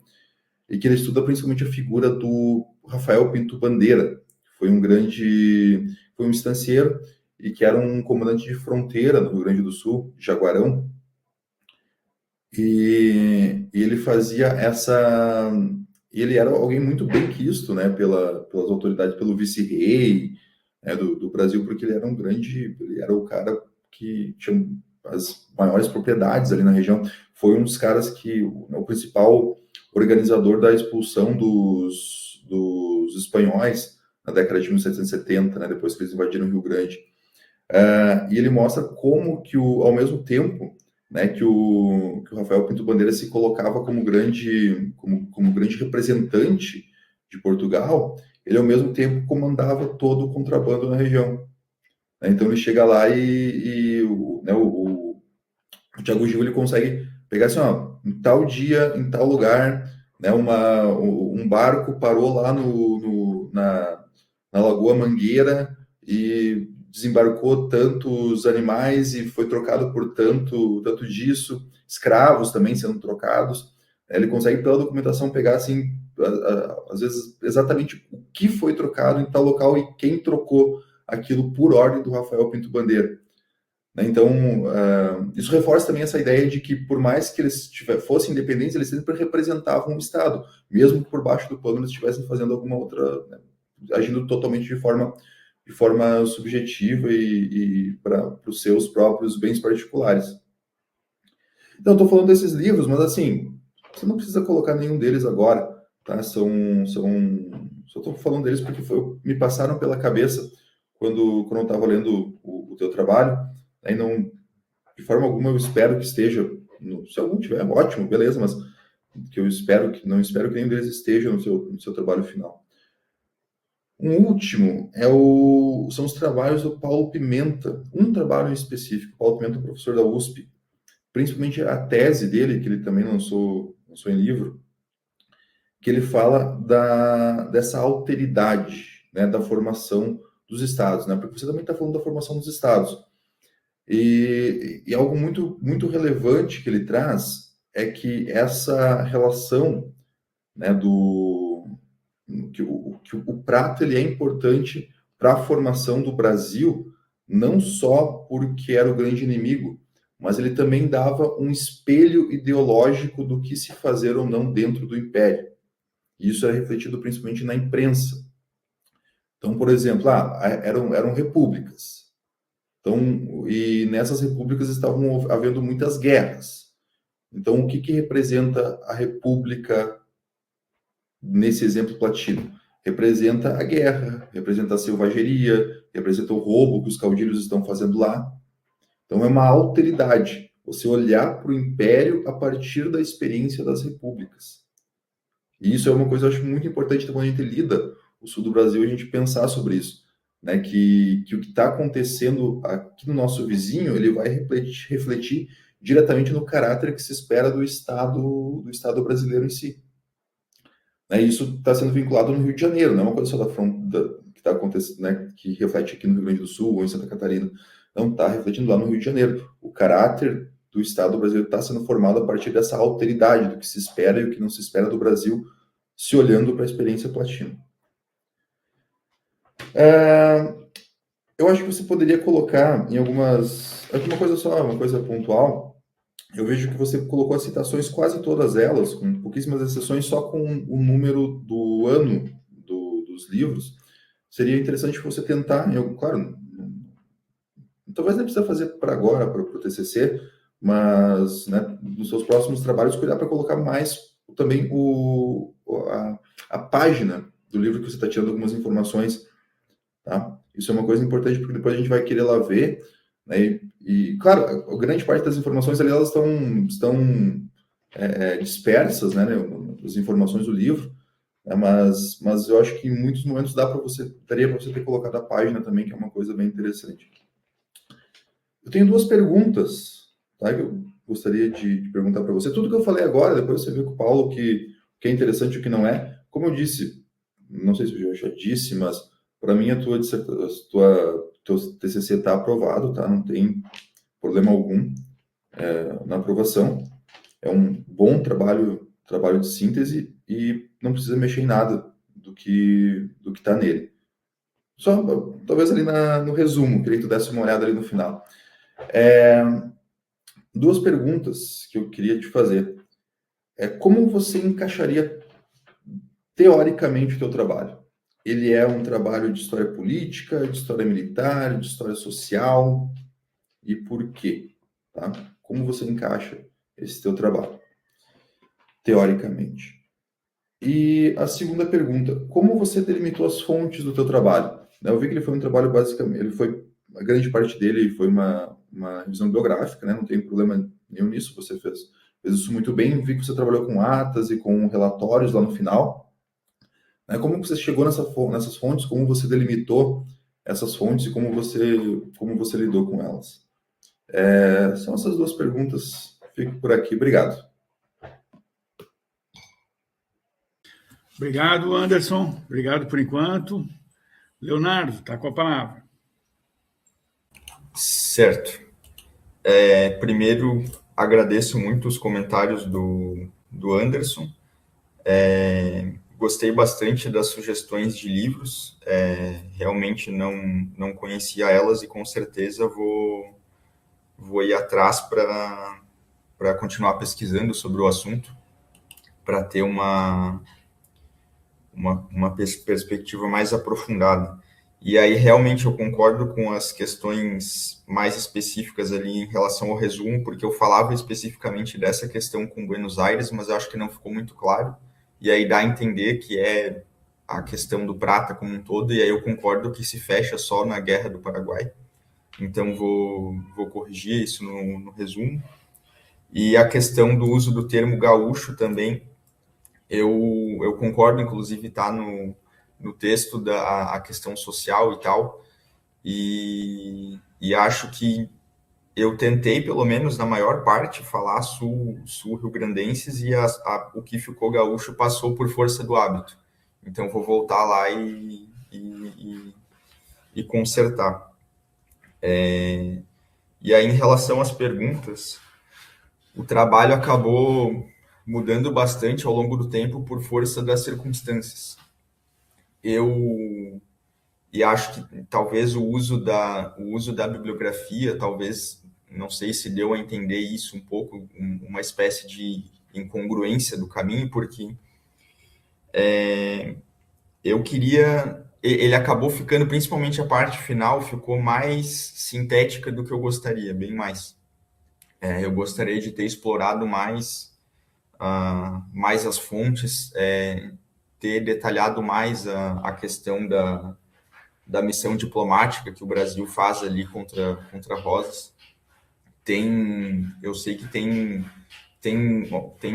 e que ele estuda principalmente a figura do Rafael Pinto Bandeira, que foi um estancieiro e que era um comandante de fronteira no Rio Grande do Sul, Jaguarão. E ele fazia ele era alguém muito bem quisto, né, pelas autoridades, pelo vice-rei, né, do Brasil, porque ele era o cara que tinha as maiores propriedades ali na região. Foi um dos caras o principal organizador da expulsão dos espanhóis na década de 1770, né, depois que eles invadiram o Rio Grande. E ele mostra como que, ao mesmo tempo, né, que o Rafael Pinto Bandeira se colocava como grande representante de Portugal, ele, ao mesmo tempo, comandava todo o contrabando na região. Então, ele chega lá o Thiago Gil, ele consegue pegar assim, em tal dia, em tal lugar, né, um barco parou lá na Lagoa Mangueira e desembarcou tantos animais e foi trocado por tanto disso, escravos também sendo trocados. Ele consegue, pela documentação, pegar, assim, às vezes, exatamente o que foi trocado em tal local e quem trocou aquilo por ordem do Rafael Pinto Bandeira. Então, isso reforça também essa ideia de que, por mais que eles fossem independentes, eles sempre representavam o Estado, mesmo que por baixo do pano eles estivessem fazendo alguma outra, né, agindo totalmente de forma subjetiva e para os seus próprios bens particulares. Então, estou falando desses livros, mas assim, você não precisa colocar nenhum deles agora, tá? Só estou falando deles porque me passaram pela cabeça quando eu estava lendo o teu trabalho. Aí não, de forma alguma, eu espero que esteja, se algum tiver, ótimo, beleza, mas que não espero que nenhum deles esteja no seu trabalho final. Um último são os trabalhos do Paulo Pimenta, um trabalho em específico. Paulo Pimenta é professor da USP, principalmente a tese dele, que ele também lançou em livro, que ele fala dessa alteridade, né, da formação dos estados, né, porque você também está falando da formação dos estados. E algo muito, muito relevante que ele traz é que essa relação, né, que o prato ele é importante para a formação do Brasil, não só porque era o grande inimigo, mas ele também dava um espelho ideológico do que se fazer ou não dentro do Império. E isso é refletido principalmente na imprensa. Então, por exemplo, eram repúblicas. Então, e nessas repúblicas estavam havendo muitas guerras. Então, o que representa a república nesse exemplo platino? Representa a guerra, representa a selvageria, representa o roubo que os caudilhos estão fazendo lá. Então, é uma alteridade, você olhar para o império a partir da experiência das repúblicas. E isso é uma coisa que eu acho muito importante quando a gente lida o sul do Brasil, a gente pensar sobre isso, né? Que o que está acontecendo aqui no nosso vizinho, ele vai refletir diretamente no caráter que se espera do Estado brasileiro em si. Né? Isso está sendo vinculado no Rio de Janeiro, não é uma coisa só que está acontecendo, né? Que reflete aqui no Rio Grande do Sul ou em Santa Catarina. Não, está refletindo lá no Rio de Janeiro. O caráter do Estado brasileiro está sendo formado a partir dessa alteridade do que se espera e o que não se espera do Brasil, se olhando para a experiência platina. Eu acho que você poderia colocar em alguma coisa pontual. Eu vejo que você colocou as citações, quase todas elas, com pouquíssimas exceções, só com o número do ano dos livros. Seria interessante você tentar, claro, talvez nem precisa fazer para agora, para o TCC, mas, né, nos seus próximos trabalhos, cuidar para colocar mais também a página do livro que você está tirando algumas informações, tá? Isso é uma coisa importante, porque depois a gente vai querer lá ver, né? E claro, a grande parte das informações ali, elas estão dispersas, né, as informações do livro, né, mas eu acho que em muitos momentos daria para você ter colocado a página também, que é uma coisa bem interessante. Eu tenho duas perguntas, tá, que eu gostaria de perguntar para você. Tudo que eu falei agora, depois você viu com o Paulo o que é interessante e o que não é. Como eu disse, não sei se eu já disse, mas para mim teu TCC está aprovado, tá? Não tem problema algum na aprovação. É um bom trabalho de síntese e não precisa mexer em nada do que está nele. Só talvez ali no resumo, queria que tu desse uma olhada ali no final. Duas perguntas que eu queria te fazer. Como você encaixaria teoricamente o teu trabalho? Ele é um trabalho de história política, de história militar, de história social? E por quê? Tá? Como você encaixa esse teu trabalho, teoricamente? E a segunda pergunta, como você delimitou as fontes do teu trabalho? Eu vi que ele foi um trabalho basicamente, a grande parte dele foi uma revisão biográfica, né? Não tem problema nenhum nisso, você fez isso muito bem. Vi que você trabalhou com atas e com relatórios lá no final. Como você chegou nessas fontes, como você delimitou essas fontes e como você lidou com elas? São essas duas perguntas. Fico por aqui. Obrigado. Obrigado, Anderson. Obrigado por enquanto. Leonardo, está com a palavra. Certo. Primeiro, agradeço muito os comentários do Anderson. Gostei bastante das sugestões de livros. Realmente não conhecia elas e com certeza vou ir atrás para continuar pesquisando sobre o assunto, para ter uma perspectiva mais aprofundada. E aí, realmente, eu concordo com as questões mais específicas ali em relação ao resumo, porque eu falava especificamente dessa questão com Buenos Aires, mas eu acho que não ficou muito claro. E aí dá a entender que é a questão do Prata como um todo, e aí eu concordo que se fecha só na Guerra do Paraguai. Então, vou corrigir isso no resumo. E a questão do uso do termo gaúcho também, eu concordo, inclusive está no texto a questão social e tal, e acho que eu tentei, pelo menos na maior parte, falar sul-rio-grandenses e o que ficou gaúcho passou por força do hábito. Então, vou voltar lá e consertar. E aí, em relação às perguntas, o trabalho acabou mudando bastante ao longo do tempo por força das circunstâncias. E acho que talvez o uso da bibliografia, talvez não sei se deu a entender isso um pouco, uma espécie de incongruência do caminho, porque eu queria... Ele acabou ficando, principalmente a parte final, ficou mais sintética do que eu gostaria, bem mais. Eu gostaria de ter explorado mais as fontes, ter detalhado mais a questão da missão diplomática que o Brasil faz ali contra Rosas. Eu sei que tem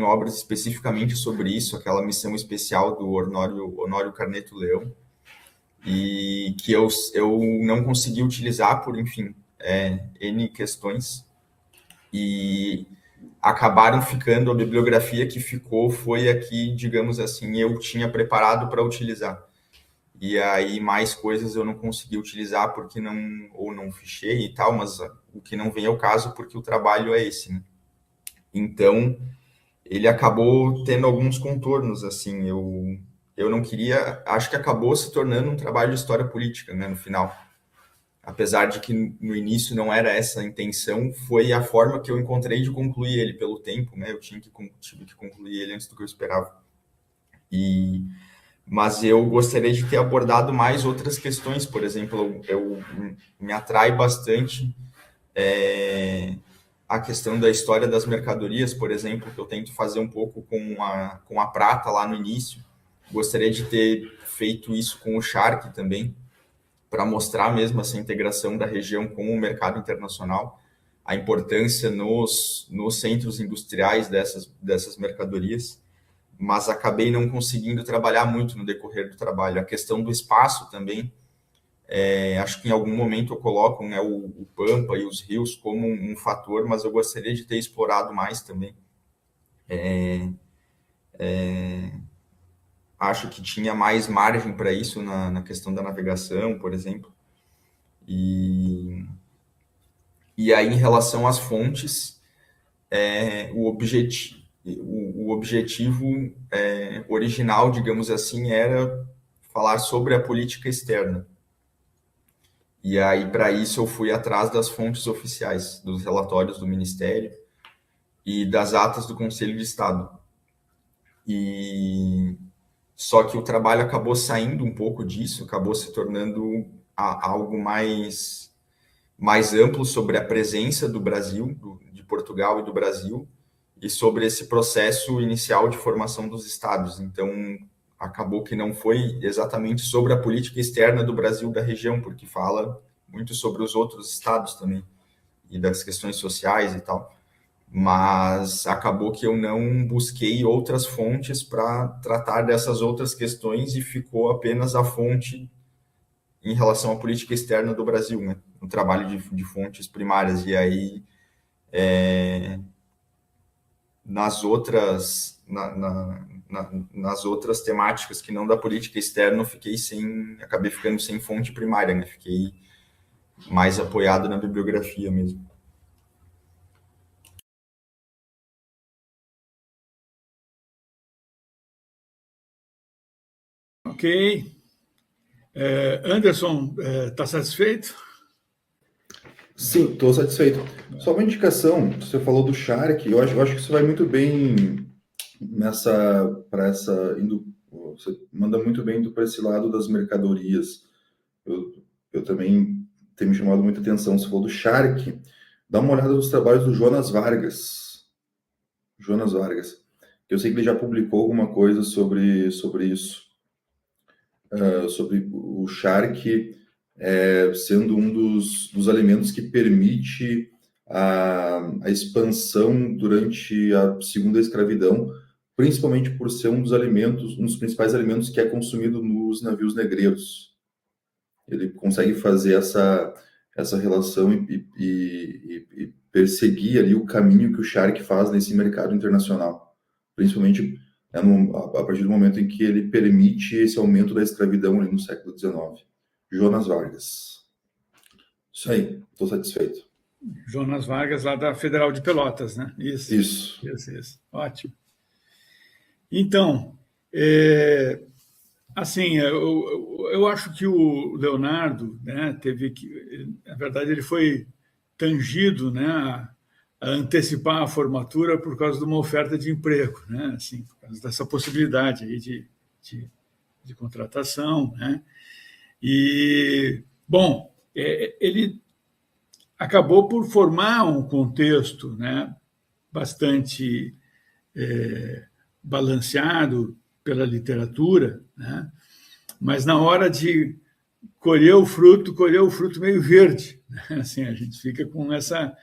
obras especificamente sobre isso, aquela missão especial do Honório Carneto Leão, e que eu não consegui utilizar por, enfim, N questões, e acabaram ficando, a bibliografia que ficou foi a que, digamos assim, eu tinha preparado para utilizar. E aí mais coisas eu não consegui utilizar porque não fichei e tal, mas o que não vem ao caso porque o trabalho é esse, né? Então, ele acabou tendo alguns contornos, assim, eu não queria, acho que acabou se tornando um trabalho de história política, né, no final. Apesar de que no início não era essa a intenção, foi a forma que eu encontrei de concluir ele pelo tempo, né, eu tive que concluir ele antes do que eu esperava. Mas eu gostaria de ter abordado mais outras questões, por exemplo, eu me atrai bastante a questão da história das mercadorias, por exemplo, que eu tento fazer um pouco com a prata lá no início. Gostaria de ter feito isso com o Shark também, para mostrar mesmo essa integração da região com o mercado internacional, a importância nos centros industriais dessas mercadorias, mas acabei não conseguindo trabalhar muito no decorrer do trabalho. A questão do espaço também, acho que em algum momento eu coloco, né, o Pampa e os rios como um fator, mas eu gostaria de ter explorado mais também. Acho que tinha mais margem para isso na questão da navegação, por exemplo. E aí, em relação às fontes, o objetivo original, digamos assim, era falar sobre a política externa. E aí, para isso, eu fui atrás das fontes oficiais, dos relatórios do Ministério e das atas do Conselho de Estado. Só que o trabalho acabou saindo um pouco disso, acabou se tornando algo mais amplo sobre a presença do Brasil, de Portugal e do Brasil, e sobre esse processo inicial de formação dos estados. Então, acabou que não foi exatamente sobre a política externa do Brasil, da região, porque fala muito sobre os outros estados também, e das questões sociais e tal. Mas acabou que eu não busquei outras fontes para tratar dessas outras questões e ficou apenas a fonte em relação à política externa do Brasil, né? No trabalho de fontes primárias. E aí, nas outras temáticas que não da política externa, eu acabei ficando sem fonte primária, né? Fiquei mais apoiado na bibliografia mesmo. Ok. Anderson, está satisfeito? Sim, estou satisfeito. Só uma indicação, você falou do Shark, eu acho que isso vai muito bem você manda muito bem para esse lado das mercadorias. Eu também tenho me chamado muita atenção, você falou do Shark, dá uma olhada nos trabalhos do Jonas Vargas. Eu sei que ele já publicou alguma coisa sobre isso. Sobre o Shark sendo um dos alimentos que permite a expansão durante a segunda escravidão, principalmente por ser um dos principais alimentos que é consumido nos navios negreiros. Ele consegue fazer essa relação e perseguir ali o caminho que o Shark faz nesse mercado internacional, principalmente a partir do momento em que ele permite esse aumento da escravidão ali no século XIX. Jonas Vargas. Isso aí, estou satisfeito. Jonas Vargas, lá da Federal de Pelotas, né? Isso. Ótimo. Então, assim, eu acho que o Leonardo, né, na verdade, ele foi tangido, né, a antecipar a formatura por causa de uma oferta de emprego, né, assim, por causa dessa possibilidade aí de contratação, né? E, bom, ele acabou por formar um contexto, né, bastante balanceado pela literatura, né? Mas na hora de colher o fruto meio verde, né? Assim, a gente fica com essa...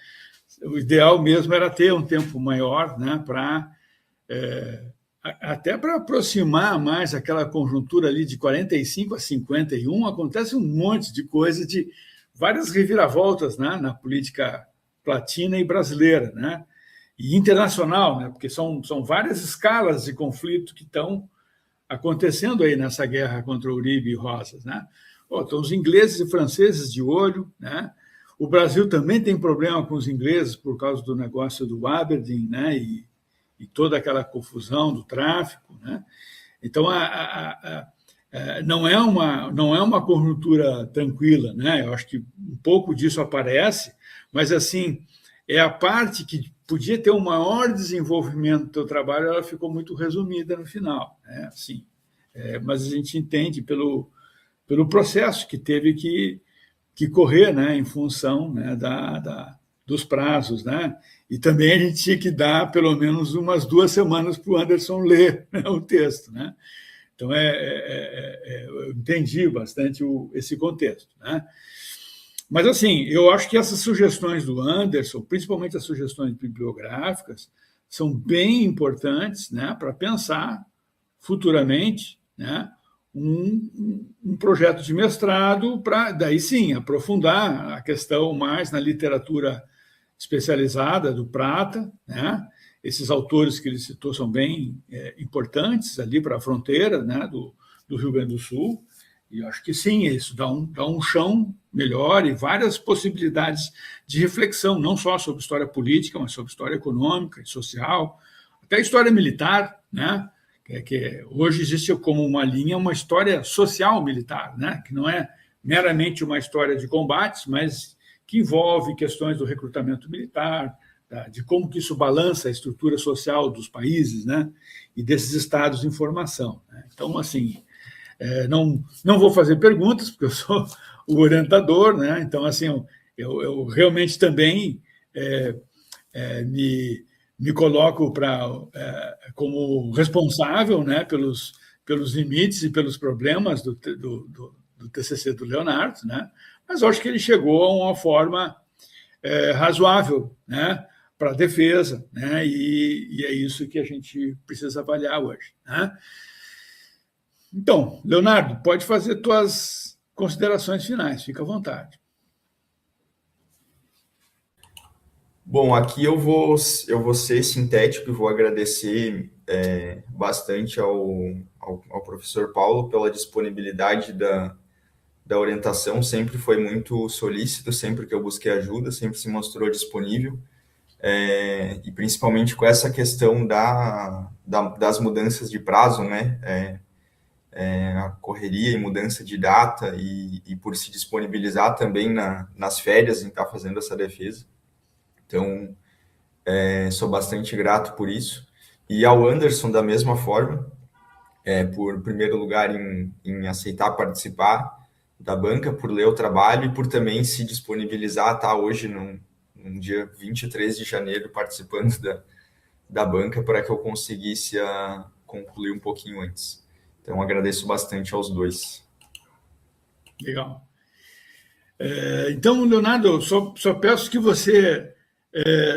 O ideal mesmo era ter um tempo maior, né, para até para aproximar mais aquela conjuntura ali de 45 a 51, acontece um monte de coisa, de várias reviravoltas, né, na política latina e brasileira, né, e internacional, né, porque são várias escalas de conflito que estão acontecendo aí nessa guerra contra o Uribe e Rosas, né? Estão os ingleses e franceses de olho, né? O Brasil também tem problema com os ingleses por causa do negócio do Aberdeen, né? E toda aquela confusão do tráfico, né? Então, não é uma conjuntura tranquila, né? Eu acho que um pouco disso aparece, mas, assim, é a parte que podia ter um maior desenvolvimento do seu trabalho, ela ficou muito resumida no final, né? Assim, mas a gente entende pelo processo que teve que correr, né, em função, né, dos prazos, né? E também a gente tinha que dar pelo menos umas 2 semanas para o Anderson ler, né, o texto, né? Então, eu entendi bastante esse contexto, né? Mas, assim, eu acho que essas sugestões do Anderson, principalmente as sugestões bibliográficas, são bem importantes, né, para pensar futuramente, né, um projeto de mestrado para, daí sim, aprofundar a questão mais na literatura especializada do Prata, né? Esses autores que ele citou são bem importantes ali para a fronteira, né, do Rio Grande do Sul, e eu acho que sim, isso dá um chão melhor e várias possibilidades de reflexão, não só sobre história política, mas sobre história econômica e social, até história militar, né? Que hoje existe como uma linha uma história social militar, né? Que não é meramente uma história de combates, mas que envolve questões do recrutamento militar, de como que isso balança a estrutura social dos países, né? E desses estados em formação, né? Então, assim, não vou fazer perguntas, porque eu sou o orientador, né? Então, assim, eu realmente também me coloco como responsável, né, pelos limites e pelos problemas do TCC do Leonardo, né? Mas eu acho que ele chegou a uma forma razoável, né, para a defesa, né? E é isso que a gente precisa avaliar hoje, né? Então, Leonardo, pode fazer tuas considerações finais, fica à vontade. Bom, aqui eu vou ser sintético e vou agradecer bastante ao professor Paulo pela disponibilidade da orientação, sempre foi muito solícito, sempre que eu busquei ajuda, sempre se mostrou disponível, e principalmente com essa questão das mudanças de prazo, né? A correria e mudança de data e por se disponibilizar também nas férias em estar fazendo essa defesa. Então, sou bastante grato por isso. E ao Anderson, da mesma forma, por, em primeiro lugar, em aceitar participar da banca, por ler o trabalho e por também se disponibilizar a estar hoje, no dia 23 de janeiro, participando da banca para que eu conseguisse concluir um pouquinho antes. Então, agradeço bastante aos dois. Legal. Então, Leonardo, eu só peço que você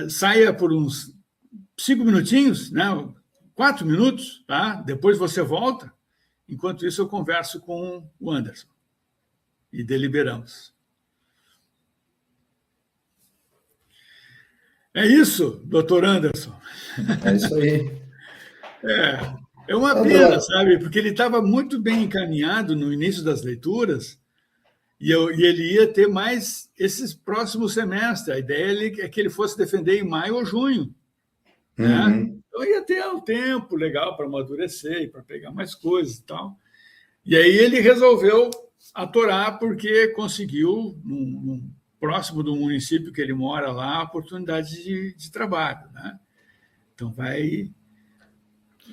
saia por uns 5 minutinhos, né? 4 minutos, tá? Depois você volta. Enquanto isso, eu converso com o Anderson e deliberamos. É isso, doutor Anderson. É isso aí. É uma pena, sabe? Porque ele estava muito bem encaminhado no início das leituras e ele ia ter mais esses próximos semestres. A ideia é que ele fosse defender em maio ou junho, né? Uhum. Então ia ter um tempo legal para amadurecer e para pegar mais coisas e tal. E aí ele resolveu atorar porque conseguiu, próximo do município que ele mora lá, oportunidade de trabalho, né? Então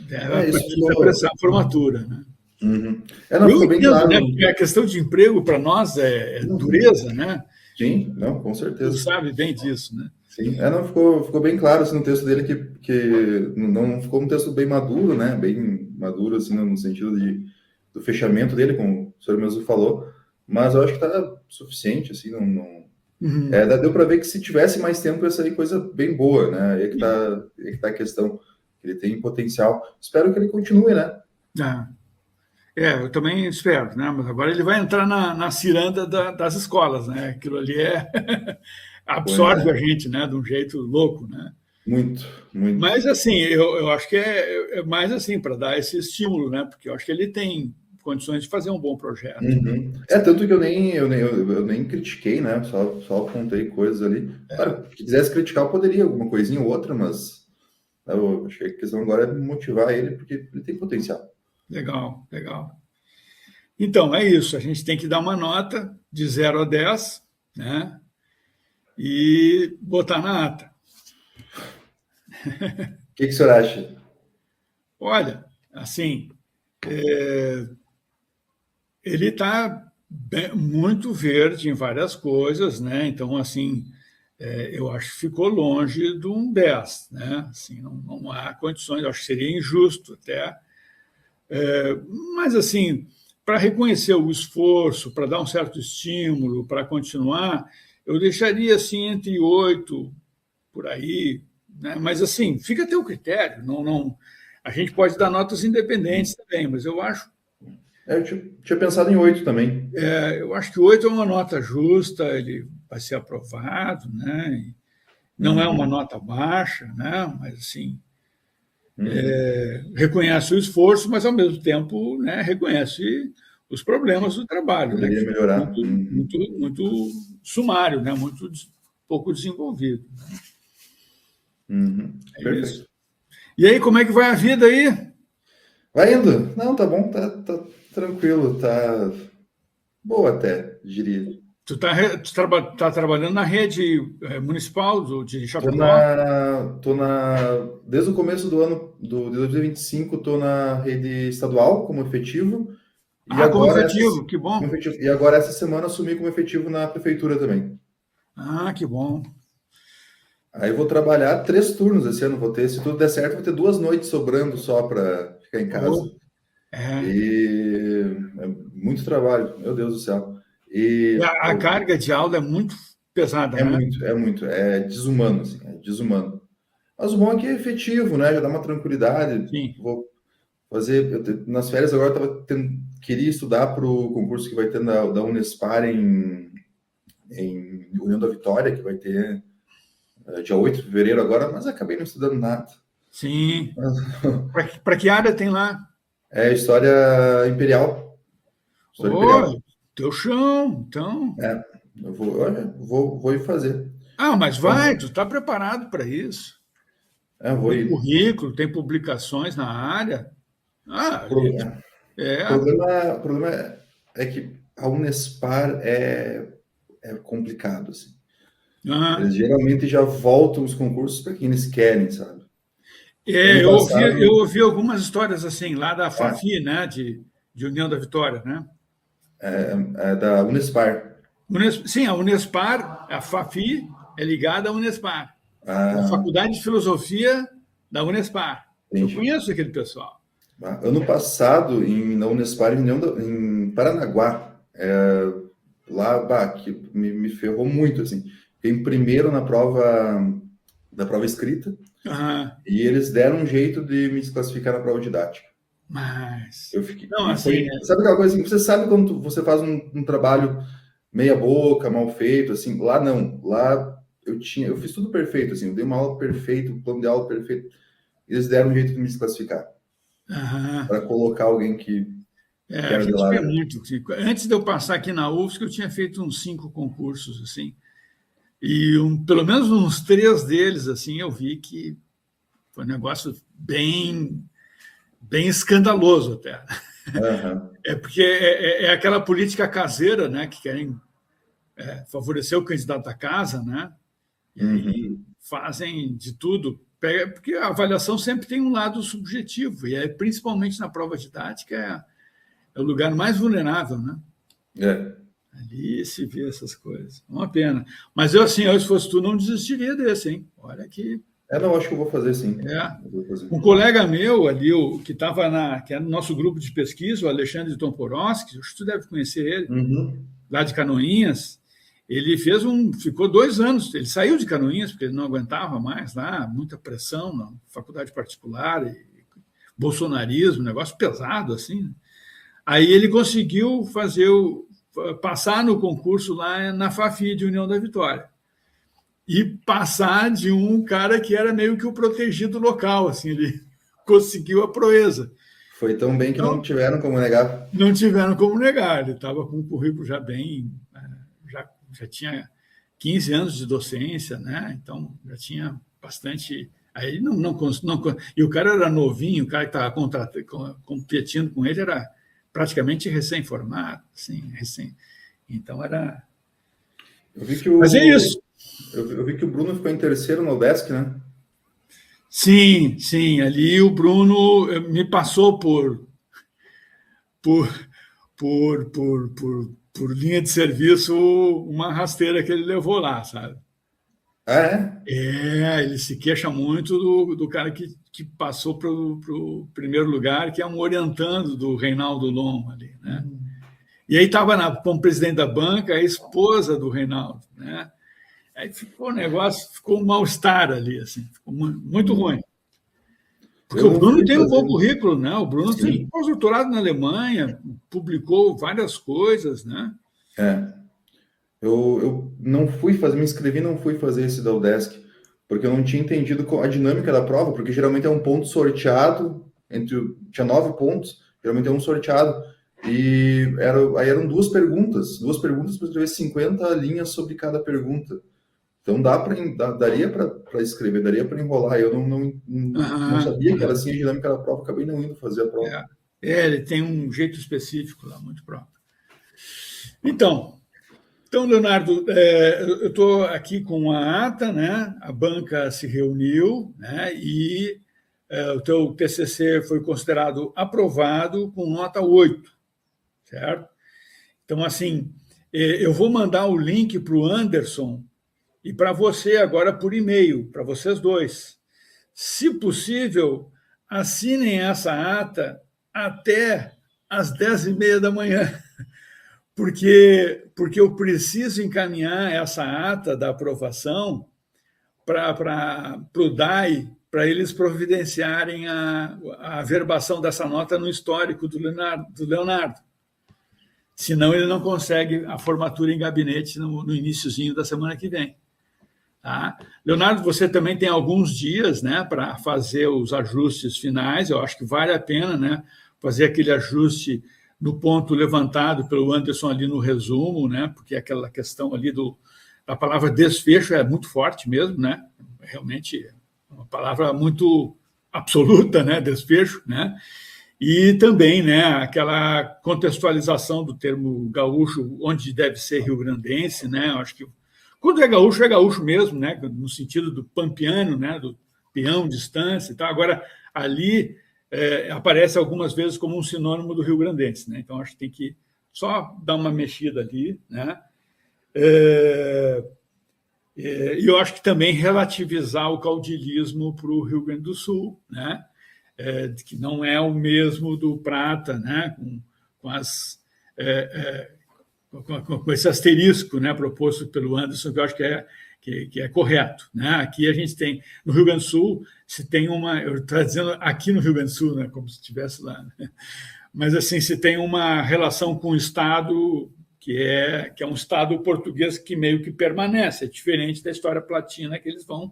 deve apressar a formatura, né? Não, Eu ficou bem entendo, claro. né? Porque a questão de emprego para nós é dureza, né? Sim, não, com Tu certeza. sabe bem disso, né? Sim, não, ficou bem claro assim, no texto dele que não ficou um texto bem maduro, né? Bem maduro, assim, no sentido do fechamento dele, como o senhor mesmo falou, mas eu acho que está suficiente, assim, deu para ver que se tivesse mais tempo ia sair coisa bem boa, né? Aí que tá a questão, ele tem potencial. Espero que ele continue, né? Eu também espero, né? Mas agora ele vai entrar na ciranda das escolas, né? Aquilo ali absorve a gente, né? De um jeito louco, né? Muito, muito. Mas assim, eu acho que é mais assim para dar esse estímulo, né? Porque eu acho que ele tem condições de fazer um bom projeto. Uhum. Tanto que eu nem critiquei, né? Só apontei coisas ali. Claro, se quisesse criticar, eu poderia, alguma coisinha ou outra, mas eu acho que a questão agora é motivar ele, porque ele tem potencial. Legal, legal. Então, é isso. A gente tem que dar uma nota de 0 a 10, né? E botar na ata. O que o senhor acha? Olha, assim, ele está muito verde em várias coisas, né? Então, assim, eu acho que ficou longe de um 10, né? Assim, não há condições, eu acho que seria injusto até. Mas, assim, para reconhecer o esforço, para dar um certo estímulo, para continuar, eu deixaria, assim, entre 8, por aí, né? Mas, assim, fica a teu critério. A gente pode dar notas independentes também, mas eu acho... Eu tinha pensado em 8 também. Eu acho que 8 é uma nota justa, ele vai ser aprovado, né? Não é uma nota baixa, né? Mas, assim, reconhece o esforço, mas, ao mesmo tempo, né, reconhece os problemas do trabalho. Poderia melhorar. Muito sumário, né? Muito pouco desenvolvido. Perfeito. Isso. E aí, como é que vai a vida aí? Vai indo. Não, tá bom, tá tranquilo, tá boa até, diria. Tu tá trabalhando na rede municipal de Chapecó? Desde o começo do ano de 2025, estou na rede estadual como efetivo. Como efetivo, que bom. E agora, essa semana, assumi como efetivo na prefeitura também. Que bom. Aí vou trabalhar 3 turnos esse ano, se tudo der certo, vou ter 2 noites sobrando só para ficar em casa. E é muito trabalho, meu Deus do céu. E a carga de aula é muito pesada, né? É desumano, assim, é desumano. Mas o bom é que é efetivo, né? Já dá uma tranquilidade. Sim. Vou fazer, nas férias agora queria estudar para o concurso que vai ter da Unespar em União da Vitória, que vai ter dia 8 de fevereiro agora, mas acabei não estudando nada. Sim. Para que área tem lá? É História Imperial. Teu chão, então. Eu vou ir fazer. Mas vai, tu está preparado para isso. Tem currículo, tem publicações na área. O problema é que a Unespar é complicado, assim. Eles geralmente já voltam os concursos para quem eles querem, sabe? Eu ouvi algumas histórias assim, lá da FAFI, né? De União da Vitória, né? Da Unespar. Sim, a Unespar, a FAFI é ligada à Unespar. A Faculdade de Filosofia da Unespar. Entendi. Eu conheço aquele pessoal. Ano passado, na Unespar, em Paranaguá, lá que me ferrou muito, assim. Fiquei em primeiro na prova escrita, e eles deram um jeito de me desclassificar na prova didática. Mas... Eu fiquei... Sabe aquela coisa assim, você sabe quando você faz um trabalho meia boca, mal feito, assim, lá não. Lá eu fiz tudo perfeito, assim, eu dei uma aula perfeita, um plano de aula perfeito. Eles deram um jeito de me desclassificar. Para colocar alguém que a gente vê muito. Antes de eu passar aqui na UFSC, eu tinha feito uns 5 concursos, assim, e pelo menos uns 3 deles, assim, eu vi que foi um negócio bem escandaloso até. Porque é aquela política caseira, né, que querem favorecer o candidato da casa, né? E fazem de tudo, porque a avaliação sempre tem um lado subjetivo, e principalmente na prova didática é o lugar mais vulnerável, né? Ali se vê essas coisas. É uma pena. Mas eu, se fosse tu, não desistiria desse, hein? Olha que... não, acho que eu vou fazer, sim. Um colega meu ali, que estava que era no nosso grupo de pesquisa, o Alexandre Tomporowski, acho que tu deve conhecer ele, lá de Canoinhas. Ele ficou 2 anos, ele saiu de Canoinhas, porque ele não aguentava mais lá, muita pressão na faculdade particular, e bolsonarismo, negócio pesado, assim. Aí ele conseguiu passar no concurso lá na FAFI de União da Vitória. E passar de um cara que era meio que o protegido local, assim, ele conseguiu a proeza. Foi tão bem que não tiveram como negar. Não tiveram como negar, ele estava com um currículo já bem... Já tinha 15 anos de docência, né? Então já tinha bastante... Aí e o cara era novinho, o cara que estava competindo com ele era praticamente recém-formado, assim, Então era... Mas é isso. Eu vi que o Bruno ficou em terceiro no UDESC, né? Sim, ali o Bruno me passou por linha de serviço uma rasteira que ele levou lá, sabe? Ele se queixa muito do cara que passou para o primeiro lugar, que é um orientando do Reinaldo Lom ali, né? E aí estava como presidente da banca a esposa do Reinaldo, né? Aí ficou um mal-estar ali, assim, ficou muito ruim. Porque o Bruno tem um bom currículo, né? O Bruno tem pós-doutorado na Alemanha, publicou várias coisas, né? Eu não fui fazer, me inscrevi, não fui fazer esse da UDESC, porque eu não tinha entendido a dinâmica da prova, porque geralmente é um ponto sorteado, tinha 9 pontos, geralmente é um sorteado, e aí eram 2 perguntas para escrever 50 linhas sobre cada pergunta. Então daria para escrever, daria para enrolar. Eu não sabia que era assim a dinâmica da prova, acabei não indo fazer a prova. Ele tem um jeito específico lá, muito próprio. Então, Leonardo, eu estou aqui com a ata, né? A banca se reuniu, né? E o teu TCC foi considerado aprovado com nota 8, certo? Então, assim, eu vou mandar o link para o Anderson e para você agora por e-mail, para vocês dois. Se possível, assinem essa ata até às 10h30 da manhã, porque eu preciso encaminhar essa ata da aprovação para o DAI, para eles providenciarem a averbação dessa nota no histórico do Leonardo. Senão ele não consegue a formatura em gabinete no iniciozinho da semana que vem. Tá? Leonardo, você também tem alguns dias, né, para fazer os ajustes finais. Eu acho que vale a pena, né, fazer aquele ajuste no ponto levantado pelo Anderson ali no resumo, né, porque aquela questão ali da palavra desfecho é muito forte mesmo, né, realmente é uma palavra muito absoluta, né, desfecho, né, e também, né, aquela contextualização do termo gaúcho, onde deve ser rio-grandense, né, eu acho que quando é gaúcho mesmo, né? No sentido do pampiano, né? Do peão, distância e tal. Agora, ali aparece algumas vezes como um sinônimo do rio-grandense, né? Então, acho que tem que só dar uma mexida ali, né? E eu acho que também relativizar o caudilismo para o Rio Grande do Sul, né? Que não é o mesmo do Prata, né? Com esse asterisco, né, proposto pelo Anderson, que eu acho que é correto, né? Aqui a gente tem, no Rio Grande do Sul, se tem eu estou dizendo aqui no Rio Grande do Sul, né, como se estivesse lá, né? Mas assim, se tem uma relação com o Estado que é um Estado português que meio que permanece, é diferente da história platina, que eles vão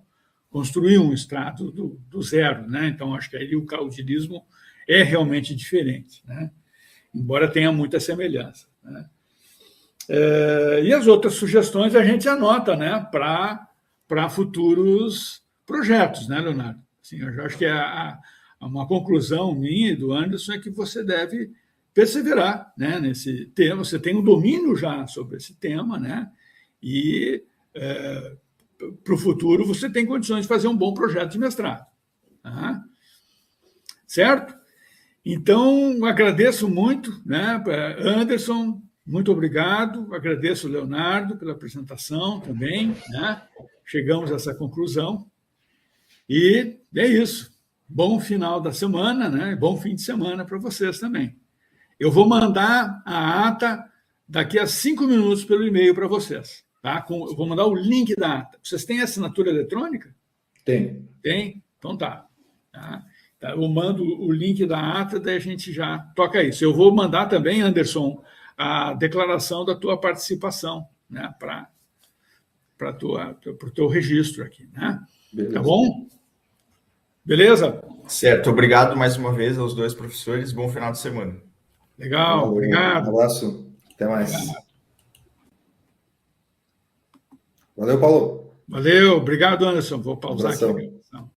construir um Estado do zero, né? Então, acho que aí o caudilismo é realmente diferente, né? Embora tenha muita semelhança, né? E as outras sugestões a gente anota, né, para futuros projetos, né, Leonardo? Assim, eu acho que uma conclusão minha e do Anderson é que você deve perseverar, né, nesse tema. Você tem um domínio já sobre esse tema, né? e para o futuro você tem condições de fazer um bom projeto de mestrado. Tá? Certo? Então, agradeço muito, né, Anderson, muito obrigado, agradeço o Leonardo pela apresentação também, né? Chegamos a essa conclusão, e é isso. Bom final da semana, né? Bom fim de semana para vocês também. Eu vou mandar a ata daqui a 5 minutos pelo e-mail para vocês. Tá? Eu vou mandar o link da ata. Vocês têm assinatura eletrônica? Tem. Tem? Então tá. Eu mando o link da ata, daí a gente já toca isso. Eu vou mandar também, Anderson, a declaração da tua participação, né? Para o teu registro aqui. Né? Beleza. Tá bom? Beleza? Certo. Obrigado mais uma vez aos dois professores. Bom final de semana. Legal, obrigado. Um abraço. Até mais. Valeu, Paulo. Valeu, obrigado, Anderson. Vou pausar Abração. aqui.